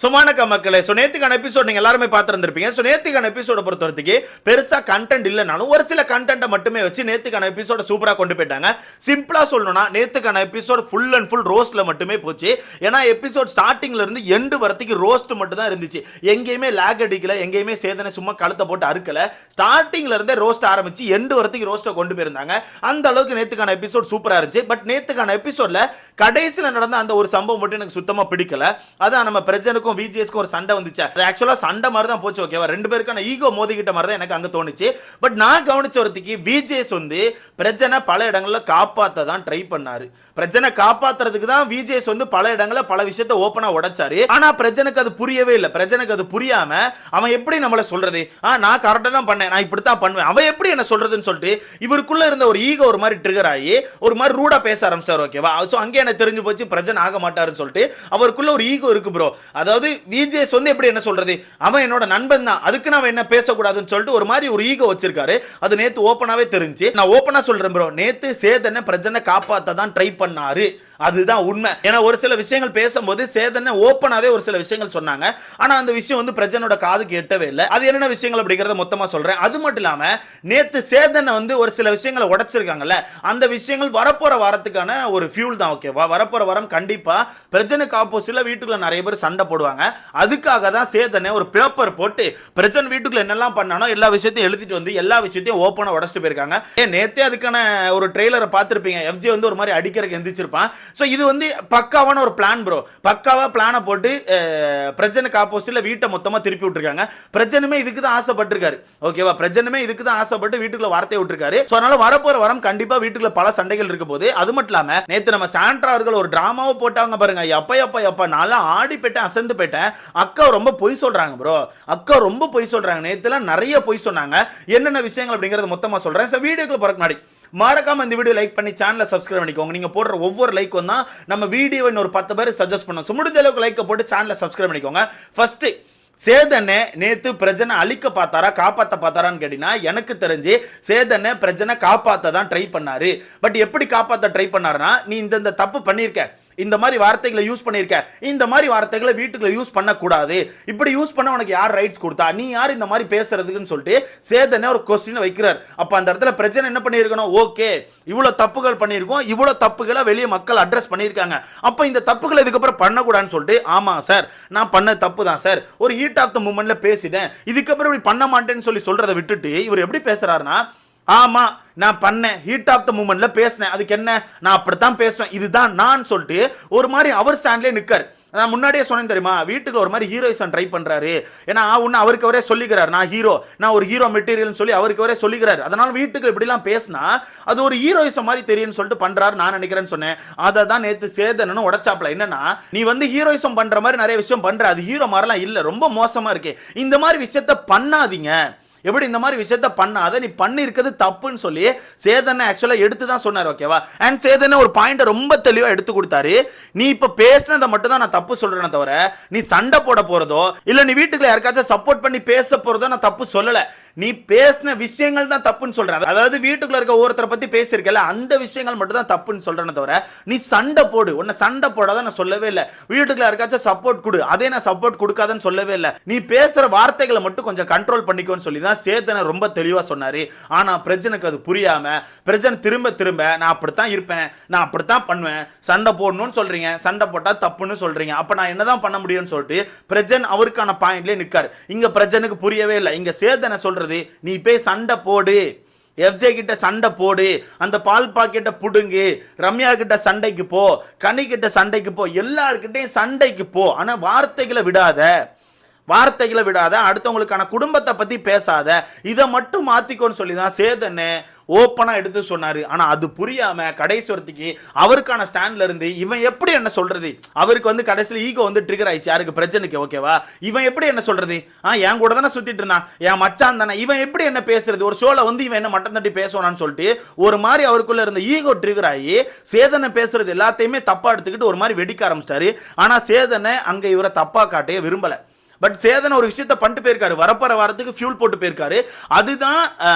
சுமானக்க மக்களே, நேத்துக்கான எபிசோட் நீங்க எல்லாருமே பார்த்திருந்திருப்பீங்க. நேத்துக்கான எபிசோட பொறுத்தவரைக்கும் பெருசா கண்டென்ட் இல்லனாலும் ஒரு சில கண்டென்ட்டை மட்டுமே வச்சு நேத்துக்கான எபிசோட சூப்பரா கொண்டு போயிட்டாங்க. சிம்பிளா சொல்லணும்னா நேத்துக்கான எபிசோட் ஃபுல் அண்ட் ஃபுல் ரோஸ்ட்ல மட்டுமே போச்சு. ஏன்னா எபிசோட் ஸ்டார்டிங்ல இருந்து எண்ட் வரைக்கும் ரோஸ்ட் மட்டும் தான் இருந்துச்சு. எங்கேயுமே லாக் அடிக்கல, எங்கேயுமே சேதனை சும்மா கழுத்தை போட்டு அறுக்கல. ஸ்டார்டிங்ல இருந்தே ரோஸ்ட் ஆரம்பிச்சு எண்ட் வரைக்கும் ரோஸ்ட்டை கொண்டு போயிருந்தாங்க. அந்த அளவுக்கு நேத்துக்கான எபிசோட் சூப்பரா இருந்துச்சு. பட் நேத்துக்கான எபிசோட்ல கடைசியில் நடந்த அந்த ஒரு சம்பவம் மட்டும் எனக்கு சுத்தமா பிடிக்கல. அதான் நம்ம பிரஜனுக்கு விஜேஸ்க்கு ஒரு சண்டை வந்துச்சு. அது ஆக்சுவலா சண்டை மாதிரி தான் போச்சு. ஓகேவா, ரெண்டு பேருக்கான ஈகோ மோதிக்கிட்ட மாதிரி தான் எனக்கு அங்க தோணுச்சு. பட் நான் கவனிச்ச ஒருத்திக்கு விஜேஸ் வந்து பிரஜனை பல இடங்கள்ல காப்பாத்த தான் ட்ரை பண்ணாரு. பிரஜனை காப்பாத்துறதுக்கு தான் விஜேஸ் வந்து பல இடங்கள்ல பல விஷயத்தை ஓபனா உடைச்சாரு. ஆனா பிரஜனுக்கு அது புரியவே இல்லை. பிரஜனுக்கு அது புரியாம அவன் எப்படி நம்மள சொல்றது, நான் கரெக்டா தான் பண்ணேன், நான் இப்படித்தான் பண்ணுவேன், அவன் எப்படி என்ன சொல்றதுன்னு சொல்லிட்டு இவருக்குள்ள இருந்த ஒரு ஈகோ ஒரு மாதிரி ட்ரிகர் ஆகி ஒரு மாதிரி ரூடா பேச ஆரம்பிச்சாரு. ஓகேவா, சோ அங்கே எனக்கு தெரிஞ்சு போச்சு பிரஜன் ஆக மாட்டாருன்னு சொல்லிட்டு அவருக்குள்ள ஒரு ஈகோ இருக்கு ப்ரோ. அதாவது விஜேஸ் வந்து எப்படி என்ன சொல்றது, அவன் என்னோட நண்பன் தான், அதுக்கு நான் என்ன பேசக்கூடாதுன்னு சொல்லிட்டு ஒரு மாதிரி ஒரு ஈகோ வச்சிருக்காரு. அது நேத்து ஓப்பனாவே தெரிஞ்சு. நான் ஓப்பனா சொல்றேன் ப்ரோ, நேத்து சேதனை பிரஜனை காப்பாத்த தான் ட்ரை பண்ணாரு. அதுதான் உண்மை. ஏன்னா ஒரு சில விஷயங்கள் பேசும்போது சேதனை ஓப்பனாவே ஒரு சில விஷயங்கள் சொன்னாங்க. ஆனா அந்த விஷயம் வந்து பிரஜனோட காதுக்கு எட்டவே இல்லை. அது என்னென்ன விஷயங்கள் அப்படிங்கறத மொத்தமா சொல்றேன். அது மட்டும் இல்லாம நேத்து சேதனை வந்து ஒரு சில விஷயங்களை உடைச்சிருக்காங்கல்ல, அந்த விஷயங்கள் வரப்போற வாரத்துக்கான ஒரு ஃபியூல் தான். ஓகேவா, வரப்போற வாரம் கண்டிப்பா பிரஜனுக்கு ஆப்போசிட்ல வீட்டுக்குள்ள நிறைய பேர் சண்டை போடுவாங்க. அதுக்காக தான் சேதனை ஒரு பேப்பர் போட்டு பிரஜன் வீட்டுக்குள்ள என்னெல்லாம் பண்ணானோ எல்லா விஷயத்தையும் எழுதிட்டு வந்து எல்லா விஷயத்தையும் ஓப்பனா உடைச்சிட்டு போயிருக்காங்க. நேத்தே அதுக்கான ஒரு ட்ரெய்லரை பார்த்திருப்பீங்க. எஃப்ஜே வந்து ஒரு மாதிரி அடிக்கிறதுக்கு எந்திரிச்சிருப்பான். சோ இது வந்து பக்காவான ஒரு பிளான் ப்ரோ. பக்காவா பிளானை போட்டு பிரஜனுக்கு ஆப்போசிட்ல வீட்டை மொத்தமா திருப்பி விட்டுருக்காங்க. பிரஜனுமே இதுக்கு தான் ஆசைப்பட்டிருக்காரு. ஓகேவா, பிரஜனுமே இதுக்கு தான் ஆசைப்பட்டு வீட்டுக்குள்ள வார்த்தை விட்டுருக்காரு. சோ அதனால வரப்போற வாரம் கண்டிப்பா வீட்டுக்குள்ள பல சண்டைகள் இருக்க போது. அது மட்டும் இல்லாம நேத்து நம்ம சாண்ட்ரா அவர்கள் ஒரு டிராமாவை போட்டாங்க பாருங்க. எப்ப நல்லா ஆடி போயிட்டேன், அசந்து போயிட்டேன். அக்கா ரொம்ப பொய் சொல்றாங்க ப்ரோ, அக்கா ரொம்ப பொய் சொல்றாங்க. நேத்துல நிறைய பொய் சொன்னாங்க. என்னென்ன விஷயங்கள் அப்படிங்கறது மொத்தமா சொல்றேன். சோ வீடியோக்குள்ள போறதுக்கு முன்னாடி மறக்காம இந்த வீடியோ லைக் பண்ணி சேனலை சப்ஸ்கிரைப் பண்ணிக்கோங்க. நீங்க போடுற ஒவ்வொரு லைக்கும் தான் நம்ம வீடியோவை இன்னொரு 10 பேர் சஜஸ்ட் பண்ணோம். முடிஞ்ச அளவுக்கு லைக் போட்டு சேனலை சப்ஸ்கிரைப் பண்ணிக்கோங்க. ஃபர்ஸ்ட், சேதனை நேத்து பிரஜனை அழிக்க பார்த்தாரா காப்பாத்த பார்த்தாரான்னு கேட்டீங்கன்னா எனக்கு தெரிஞ்சு சேதனை பிரஜனை காப்பாத்த தான் ட்ரை பண்ணாரு. பட் எப்படி காப்பாத்த ட்ரை பண்ணாருன்னா, நீ இந்த தப்பு பண்ணிருக்க, இந்த மாதிரி வார்த்தைகளை யூஸ் பண்ணிருக்க, இந்த மாதிரி வார்த்தைகளை வீட்டுக்குள்ள யூஸ் பண்ணக்கூடாது, இப்படி யூஸ் பண்ண உனக்கு யார் ரைட்ஸ் கொடுத்தா, நீ யார் இந்த மாதிரி பேசுறதுக்குன்னு சொல்லிட்டு சேதனை ஒரு கொஸ்டின் வைக்கிறார். அப்ப அந்த இடத்துல பிரச்சனை என்ன பண்ணிருக்கணும், ஓகே இவ்வளவு தப்புகள் பண்ணிருக்கோம், இவ்வளவு தப்புகளை வெளியே மக்கள் அட்ரஸ் பண்ணிருக்காங்க, அப்ப இந்த தப்புகளை இதுக்கப்புறம் பண்ணக்கூடாதுன்னு சொல்லிட்டு, ஆமா சார் நான் பண்ண தப்பு தான் சார், ஒரு ஹீட் ஆஃப் த மூமெண்ட்ல பேசிட்டேன், இதுக்கப்புறம் இப்படி பண்ண மாட்டேன்னு சொல்றதை விட்டுட்டு இவர் எப்படி பேசுறாருன்னா, ஆமா நான் பண்ணேன், ஹீட் ஆஃப் த மூமெண்ட்ல பேசினேன், அதுக்கு என்ன, நான் அப்படித்தான் பேசுவேன், இதுதான் நான் சொல்லிட்டு ஒரு மாதிரி அவர் ஸ்டாண்ட்லயே நிக்கார். நான் முன்னாடியே சொன்னேன் தெரியுமா, வீட்டுக்கு ஒரு மாதிரி ஹீரோயிசம் ட்ரை பண்றாரு. ஏன்னா ஒன்னு அவருக்கு அவரே சொல்லிக்கிறார், நான் ஹீரோ, நான் ஒரு ஹீரோ மெட்டீரியல் சொல்லி அவருக்கு அவரே சொல்லிக்கிறார். அதனால வீட்டுக்கு இப்படிலாம் பேசினா அது ஒரு ஹீரோயிசம் மாதிரி தெரியும்னு சொல்லிட்டு பண்றாரு நான் நினைக்கிறேன்னு சொன்னேன். அதை தான் நேத்து சேதனன்னு உடைச்சாப்ல. என்னன்னா, நீ வந்து ஹீரோயிசம் பண்ற மாதிரி நிறைய விஷயம் பண்ற, அது ஹீரோ மாதிரிலாம் இல்ல, ரொம்ப மோசமா இருக்கு, இந்த மாதிரி விஷயத்த பண்ணாதீங்க, எப்படி இந்த மாதிரி விஷயத்த பண்ணாத, நீ பண்ணிருக்கிறது தப்புன்னு சொல்லி சேதனை ஆக்சுவலா எடுத்து தான் சொன்னார். ஓகேவா, அண்ட் சேதனை ஒரு பாயிண்ட் ரொம்ப தெளிவா எடுத்து கொடுத்தாரு. நீ இப்ப பேசினதை மட்டும் தான் நான் தப்பு சொல்றேனே தவிர, நீ சண்டை போட போறதோ இல்ல நீ வீட்டுக்குள்ள யாருக்காச்சும் சப்போர்ட் பண்ணி பேச போறதோ நான் தப்பு சொல்லல, நீ பேசின விஷயங்கள் தான் தப்புன்னு சொல்றேன். அதாவது வீட்டுக்குள்ள இருக்க ஒருத்தரை பத்தி பேசியிருக்கல, அந்த விஷயங்கள் மட்டும் தான் தப்புன்னு சொல்றேனே தவிர, நீ சண்டை போடு, உன்னை சண்டை போடாத நான் சொல்லவே இல்லை, வீட்டுக்குள்ள யாருக்காச்சும் சப்போர்ட் கொடு, அதே நான் சப்போர்ட் கொடுக்காதன்னு சொல்லவே இல்லை, நீ பேசுற வார்த்தைகளை மட்டும் கொஞ்சம் கண்ட்ரோல் பண்ணிக்கோன்னு சொல்லி தான் சேதனை ரொம்ப தெளிவா சொன்னாரு. ஆனா பிரஜனுக்கு அது புரியாம பிரஜன் திரும்ப திரும்ப நான் அப்படித்தான் இருப்பேன், நான் அப்படித்தான் பண்ணுவேன், சண்டை போடணும்னு சொல்றீங்க, சண்டை போட்டா தப்புன்னு சொல்றீங்க, அப்ப நான் என்னதான் பண்ண முடியும்னு சொல்லிட்டு பிரஜன் அவருக்கான பாயிண்ட்லயே நிக்காரு. இங்க பிரஜனுக்கு புரியவே இல்லை. இங்க சேதனை சொல்றது, நீ போய் சண்டை போடு, எஃப்ஜே கிட்ட சண்டை போடு, அந்த பால் பாக்கெட்டை புடுங்கு, ரம்யா கிட்ட சண்டைக்கு போ, கனி கிட்ட சண்டைக்கு போ, எல்லார்கிட்டையும் சண்டைக்கு போ, ஆனா வார்த்தைகளை விடாத, வார்த்தைகளை விடாத, அடுத்தவங்களுக்கான குடும்பத்தை பத்தி பேசாத, இதை மட்டும் மாத்திக்கோன்னு சொல்லி தான் சேதனை ஓப்பனா எடுத்து சொன்னாரு. ஆனா அது புரியாம கடைசி அவருக்கான ஸ்டாண்ட்ல இருந்து இவன் எப்படி என்ன சொல்றது, அவருக்கு வந்து கடைசியில் ஈகோ வந்து ட்ரிகர் ஆயிடுச்சு, யாருக்கு பிரச்சனைக்கு. ஓகேவா, இவன் எப்படி என்ன சொல்றது, என் கூட தானே சுத்திட்டு இருந்தான், என் மச்சான் தானே, இவன் எப்படி என்ன பேசுறது, ஒரு ஷோல வந்து இவன் என்ன மட்டம் தட்டி பேசுவான்னு சொல்லிட்டு ஒரு மாதிரி அவருக்குள்ள இருந்த ஈகோ ட்ரிகர் ஆகி சேதனை பேசுறது எல்லாத்தையுமே தப்பா எடுத்துக்கிட்டு ஒரு மாதிரி வெடிக்க ஆரம்பிச்சிட்டாரு. ஆனா சேதனை அங்க இவரை தப்பா காட்டைய விரும்பல. பட் சேதன் ஒரு விஷயத்த பண்ணிட்டு போயிருக்காரு, வரப்போற வாரத்துக்கு ஃபியூல் போட்டு போயிருக்காரு. அதுதான்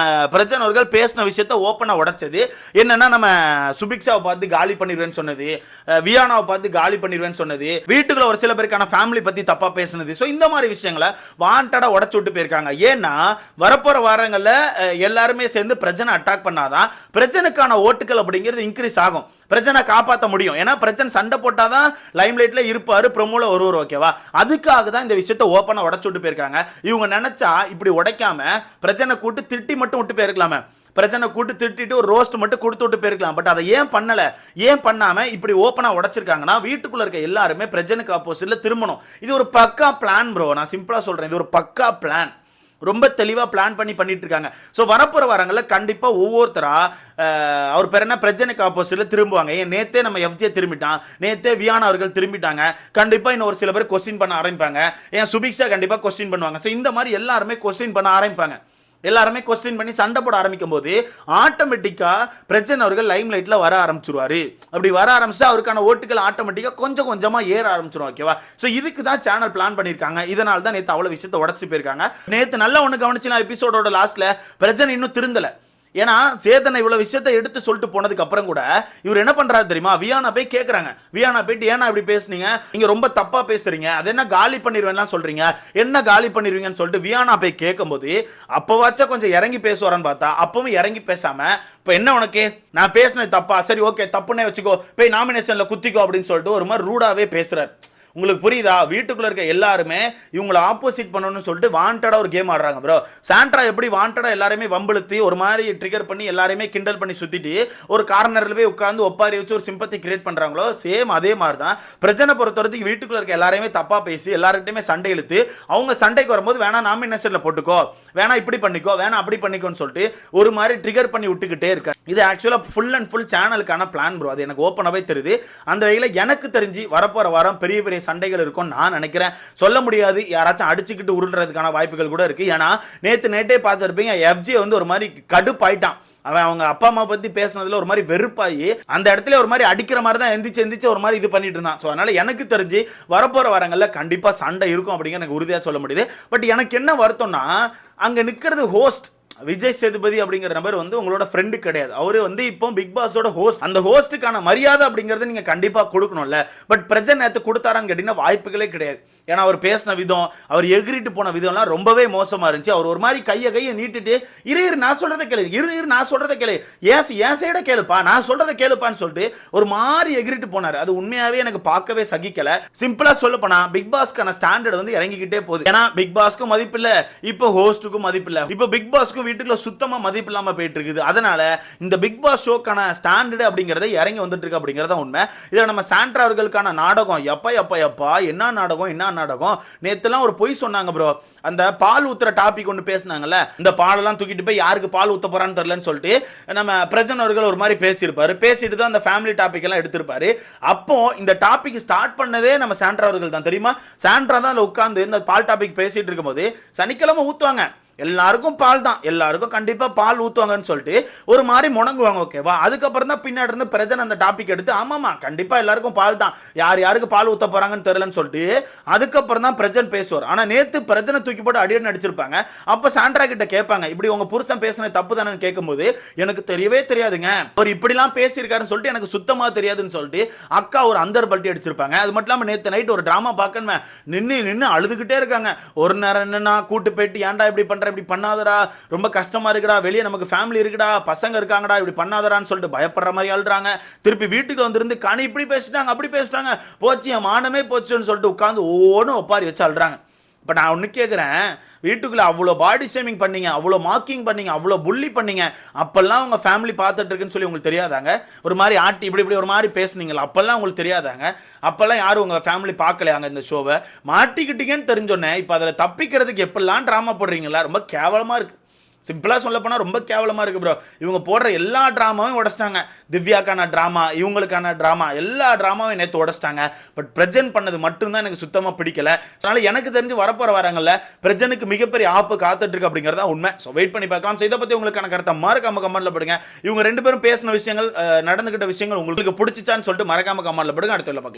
பிரஜன் அவர்கள் பேசின விஷயத்த ஓப்பனா உடைச்சது. என்னன்னா நம்ம சுபிக்ஷாவை பார்த்து காலி பண்ணிடுவேன்னு சொன்னது, வியானாவை பார்த்து காலி பண்ணிடுவேன்னு சொன்னது, வீட்டுக்குள்ள ஒரு சில பேருக்கான ஃபேமிலி பத்தி தப்பா பேசினது. ஸோ இந்த மாதிரி விஷயங்களை வாண்டடா உடச்சு விட்டு போயிருக்காங்க. ஏன்னா வரப்போற வாரங்களில் எல்லாருமே சேர்ந்து பிரஜனை அட்டாக் பண்ணாதான் பிரஜனுக்கான ஓட்டுகள் அப்படிங்கிறது இன்க்ரீஸ் ஆகும், பிரஜனை காப்பாற்ற முடியும். ஏன்னா பிரஜன் சண்டை போட்டாதான் லைம் லைட்ல இருப்பாரு, ப்ரோமோல ஒருவர், ஓகேவா? அதுக்காக தான் இந்த விஷயத்தை ஓப்பனா உடச்சு விட்டு போயிருக்காங்க. இவங்க நினைச்சா இப்படி உடைக்காம பிரச்சனை கூட்டு திட்டி மட்டும் விட்டு போயிருக்கலாமே, பிரச்சனை கூட்டு திட்டிட்டு ஒரு ரோஸ்ட் மட்டும் கொடுத்து விட்டு போயிருக்கலாம். பட் அதை ஏன் பண்ணல, ஏன் பண்ணாம இப்படி ஓப்பனா உடைச்சிருக்காங்கன்னா வீட்டுக்குள்ள இருக்க எல்லாருமே பிரச்சனைக்கு ஆப்போசிட்ல திரும்பணும். இது ஒரு பக்கா பிளான் ப்ரோ, நான் சிம்பிளா சொல்றேன், இது ஒரு பக்கா பிளான், ரொம்ப தெளிவாக பிளான் பண்ணிட்டு இருக்காங்க. ஸோ வரப்போகிற வாரங்களில் கண்டிப்பாக ஒவ்வொருத்தரா அவர் பேர் என்ன பிரச்சனைக்கு ஆப்போசிட்ல திரும்புவாங்க. ஏன் நேத்தே நம்ம எஃப்ஜே திரும்பிட்டான், நேத்தே வியானா அவர்கள் திரும்பிட்டாங்க, கண்டிப்பாக இன்னும் ஒரு சில பேர் கொஸ்டின் பண்ண ஆரம்பிப்பாங்க. ஏன் சுபிக்ஷா கண்டிப்பாக கொஸ்டின் பண்ணுவாங்க. ஸோ இந்த மாதிரி எல்லாருமே கொஸ்டின் பண்ண ஆரம்பிப்பாங்க. எல்லாருமே கொஸ்டின் பண்ணி சண்டை போட ஆரம்பிக்கும் போது ஆட்டோமேட்டிக்காக பிரச்சனை அவர்கள் லைம் லைட்ல வர ஆரம்பிச்சிருவாரு. அப்படி வர ஆரம்பிச்சா அவருக்கான ஓட்டுகள் ஆட்டோமேட்டிக்காக கொஞ்சம் கொஞ்சமாக ஏற ஆரம்பிச்சிடும், ஓகேவா? ஸோ இதுக்கு தான் சேனல் பிளான் பண்ணியிருக்காங்க. இதனால தான் நேற்று அவ்வளோ விஷயத்தை உடச்சு போயிருக்காங்க. நேற்று நல்லா ஒன்று கவனிச்சுனா எபிசோடோட லாஸ்ட்ல பிரச்சனை இன்னும் திருந்தலை. ஏன்னா சேதனை இவ்வளவு விஷயத்தை எடுத்து சொல்லிட்டு போனதுக்கு அப்புறம் கூட இவர் என்ன பண்றாரு தெரியுமா, வியானா போய் கேட்கறாங்க. வியானா போயிட்டு ஏன்னா இப்படி பேசுனீங்க, நீங்க ரொம்ப தப்பா பேசுறீங்க, அது என்ன காலி பண்ணிடுவேன் சொல்றீங்க, என்ன காலி பண்ணிடுவீங்கன்னு சொல்லிட்டு வியானா போய் கேட்கும்போது அப்பவாச்சும் கொஞ்சம் இறங்கி பேசுவாரான்னு பார்த்தா அப்பவும் இறங்கி பேசாம இப்போ என்ன உனக்கு நான் பேசினது தப்பா, சரி ஓகே தப்புன்னே வச்சுக்கோ, போய் நாமினேஷன்ல குத்திக்கோ அப்படின்னு சொல்லிட்டு ஒரு மாதிரி ரூடாவே பேசுறாரு. உங்களுக்கு புரியுதா? வீட்டுக்குள்ள இருக்க எல்லாருமே இவங்களை ஆப்போசிட் பண்ணணும்னு சொல்லிட்டு வாண்டடா ஒரு கேம் ஆடுறாங்க ப்ரோ. சாண்ட்ரா எப்படி வாண்டடா எல்லாருமே வம்பிழுத்தி ஒரு மாதிரி ட்ரிகர் பண்ணி எல்லாருமே கிண்டல் பண்ணி சுத்திட்டு ஒரு கார்னர்ல போய் உட்காந்து ஒப்பாரி வச்சு ஒரு சிம்பத்தி கிரியேட் பண்றாங்களோ, சேம் அதே மாதிரி தான் பிரச்சனை பொறுத்தவரைக்கும் வீட்டுக்குள்ள இருக்க எல்லாரையுமே தப்பா பேசி எல்லார்கிட்டயுமே சண்டை இழுத்து அவங்க சண்டைக்கு வரும்போது வேணா நாமினேஷன்ல போட்டுக்கோ, வேணா இப்படி பண்ணிக்கோ, வேணா அப்படி பண்ணிக்கோன்னு சொல்லிட்டு ஒரு மாதிரி ட்ரிகர் பண்ணி விட்டுக்கிட்டே இருக்காரு. இது ஆக்சுவலா ஃபுல் அண்ட் ஃபுல் சேனலுக்கான பிளான் ப்ரோ. அது எனக்கு ஓப்பனாவே தெரியுது. அந்த வகையில் எனக்கு தெரிஞ்சு வரப்போற வாரம் பெரிய பெரிய சண்டைகள் இருக்கும் நான் நினைக்கிறேன். சொல்ல முடியாது, யாராச்சும் அடிச்சுக்கிட்டு உருள்றதுக்கான வாய்ப்புகள் கூட இருக்கு. ஏன்னா நேத்தே பார்த்துருப்பீங்க எஃப்ஜே வந்து ஒரு மாதிரி கடுப்பாயிட்டான். அவன் அவங்க அப்பா அம்மா பத்தி பேசினதுல ஒரு மாதிரி வெறுப்பாயி அந்த இடத்துல ஒரு மாதிரி அடிக்கிற மாதிரி தான் எந்திரிச்சு ஒரு மாதிரி இது பண்ணிட்டு இருந்தான். ஸோ அதனால எனக்கு தெரிஞ்சு வரப்போற வாரங்கள்ல கண்டிப்பா சண்டை இருக்கும் அப்படிங்கிற எனக்கு உறுதியாக சொல்ல முடியுது. பட் எனக்கு என்ன வருத்தம்னா அங்க நிக்கிறது ஹோஸ்ட் விஜய் சேதுபதி அப்படிங்கிற நபர் வந்து உங்களோட ஃப்ரெண்டு கிடையாது. அவரு வந்து இப்போ பிக் பாஸோட ஹோஸ்ட். அந்த ஹோஸ்டுக்கான மரியாதை அப்படிங்கறது நீங்க கண்டிப்பா கொடுக்கணும்ல. பட் பிரச்சனை நேத்து கொடுத்தாரான்னு கேட்டீங்கன்னா வாய்ப்புகளே கிடையாது. ஏன்னா அவர் பேசின விதம், அவர் எகிரிட்டு போன விதம்லாம் ரொம்பவே மோசமா இருந்துச்சு. அவர் ஒரு மாதிரி கையை நீட்டிட்டு இரு நான் சொல்றதை கேளு, இரு நான் சொல்றதை கேளு, என் சைட கேளுப்பா, நான் சொல்றதை கேளுப்பான்னு சொல்லிட்டு ஒரு மாதிரி எகிரிட்டு போனாரு. அது உண்மையாவே எனக்கு பார்க்கவே சகிக்கல. சிம்பிளா சொல்ல போனா பிக் பாஸ்க்கான ஸ்டாண்டர்ட் வந்து இறங்கிக்கிட்டே போகுது. ஏன்னா பிக் பாஸ்க்கும் மதிப்பு இல்ல, இப்போ ஹோஸ்டுக்கும் மதிப்பு இல்ல, இப்போ பிக் பாஸ்க்கும் வீட்டுக்குள்ள சுத்தமா மதிப்பு இல்லாம போயிட்டு இருக்குது. அதனால இந்த பிக் பாஸ் ஷோக்கான ஸ்டாண்டர்ட் அப்படிங்கறத இறங்கி வந்துட்டு இருக்கு அப்படிங்கறத உண்மை. இத நம்ம சாண்ட்ரா அவர்களுக்கான நாடகம் எப்பா என்ன நாடகம் நேத்துலாம் ஒரு பொய் சொன்னாங்க ப்ரோ. அந்த பால் ஊத்துற டாபிக் ஒன்று பேசினாங்கல்ல, இந்த பாலெல்லாம் தூக்கிட்டு போய் யாருக்கு பால் ஊத்த போறான்னு தெரியலன்னு சொல்லிட்டு நம்ம பிரஜன் அவர்கள் ஒரு மாதிரி பேசியிருப்பாரு. பேசிட்டு தான் அந்த ஃபேமிலி டாபிக் எல்லாம் எடுத்திருப்பாரு. அப்போ இந்த டாபிக் ஸ்டார்ட் பண்ணதே நம்ம சாண்ட்ரா அவர்கள் தான் தெரியுமா. சாண்ட்ரா தான் உட்கார்ந்து இந்த பால் டாபிக் பேசிட்டு இருக்கும்போது சனிக்கிழமை ஊத்துவாங்க, எல்லாருக்கும் பால் தான், எல்லாருக்கும் கண்டிப்பா பால் ஊத்துவாங்கன்னு சொல்லிட்டு ஒரு மாதிரி முணங்குவாங்க, ஓகேவா? அதுக்கப்புறம் தான் பின்னாடி இருந்து பிரஜன் அந்த டாபிக் எடுத்து ஆமாமா கண்டிப்பா எல்லாருக்கும் பால் தான், யாருக்கு பால் ஊத்த போறாங்கன்னு தெரியலன்னு சொல்லிட்டு அதுக்கப்புறம் தான் பிரஜன் பேசுவார். ஆனா நேத்து பிரஜனை தூக்கி போட்டு அடியடி நடிச்சிருப்பாங்க. அப்ப சாண்ட்ரா கிட்ட கேட்பாங்க, இப்படி உங்க புருஷன் பேசுனது தப்பு தானே கேட்கும்போது எனக்கு தெரியவே தெரியாதுங்க, அவர் இப்படிலாம் பேசியிருக்காருன்னு சொல்லிட்டு எனக்கு சுத்தமா தெரியாதுன்னு சொல்லிட்டு அக்கா ஒரு அந்தர் பல்ட்டி அடிச்சிருப்பாங்க. அது மட்டும் இல்லாம நேத்து நைட் ஒரு டிராமா பார்க்கணும் நின்று அழுதுகிட்டே இருக்காங்க. ஒரு நேரம் என்னன்னா கூட்டு போயிட்டு ஏன்டா இப்படி பண்ற, இப்படி பண்ணாதடா, ரொம்ப கஷ்டமா இருக்குடா, வெளியே நமக்கு ஃபேமிலி இருக்குடா, பசங்க இருக்காங்கடா, இப்படி பண்ணாதடான்னு சொல்லிட்டு பயப்படுற மாதிரி அழுறாங்க. திருப்பி வீட்டுக்கு வந்திருந்து கனி இப்படி பேசிட்டாங்க அப்படி பேசிட்டாங்க, போச்சு என் மானமே போச்சுன்னு சொல்லிட்டு உட்காந்து ஓன்னு ஒப்பாரி வச்சு அழுறாங்க. இப்போ நான் ஒன்று கேட்குறேன், வீட்டுக்குள்ளே அவ்வளோ பாடி ஷேமிங் பண்ணீங்க, அவ்வளோ மார்க்கிங் பண்ணீங்க, அவ்வளோ புள்ளி பண்ணீங்க, அப்போல்லாம் உங்கள் ஃபேமிலி பார்த்துட்டு இருக்குன்னு சொல்லி உங்களுக்கு தெரியாதாங்க? ஒரு மாதிரி ஆட்டி இப்படி ஒரு மாதிரி பேசுனீங்களா, அப்போல்லாம் உங்களுக்கு தெரியாதாங்க? அப்போல்லாம் யாரும் உங்கள் ஃபேமிலி பார்க்கலையாங்க இந்த ஷோவை? மாட்டிக்கிட்டீங்கன்னு தெரிஞ்சோன்னே இப்போ அதில் தப்பிக்கிறதுக்கு எப்படிலாம் ட்ராமா போடுறீங்களா, ரொம்ப கேவலமாக இருக்குது. சிம்பிளா சொல்ல போனா ரொம்ப கேவலமா இருக்கு ப்ரோ. இவங்க போடுற எல்லா டிராமாவும் உடைச்சிட்டாங்க. திவ்யாக்கான டிராமா, இவங்களுக்கான டிராமா, எல்லா டிராமாவும் நேற்று உடைச்சிட்டாங்க. பட் பிரஜன் பண்ணது மட்டும்தான் எனக்கு சுத்தமா பிடிக்கல. அதனால எனக்கு தெரிஞ்சு வரப்போற வாரங்கள்ல பிரஜனுக்கு மிகப்பெரிய ஆப்பு காத்துட்டு இருக்கு அப்படிங்கறத உண்மை. ஸோ வெயிட் பண்ணி பார்க்கலாம். ஸோ இதை பத்தி உங்களுக்கான கருத்தை மறக்காம கமெண்ட்ல போடுங்க. இவங்க ரெண்டு பேரும் பேசின விஷயங்கள், நடந்துகிட்ட விஷயங்கள் உங்களுக்கு பிடிச்சிச்சான்னு சொல்லிட்டு மறக்காம கமெண்ட்ல போடுங்க. அடுத்த பார்க்கலாம்.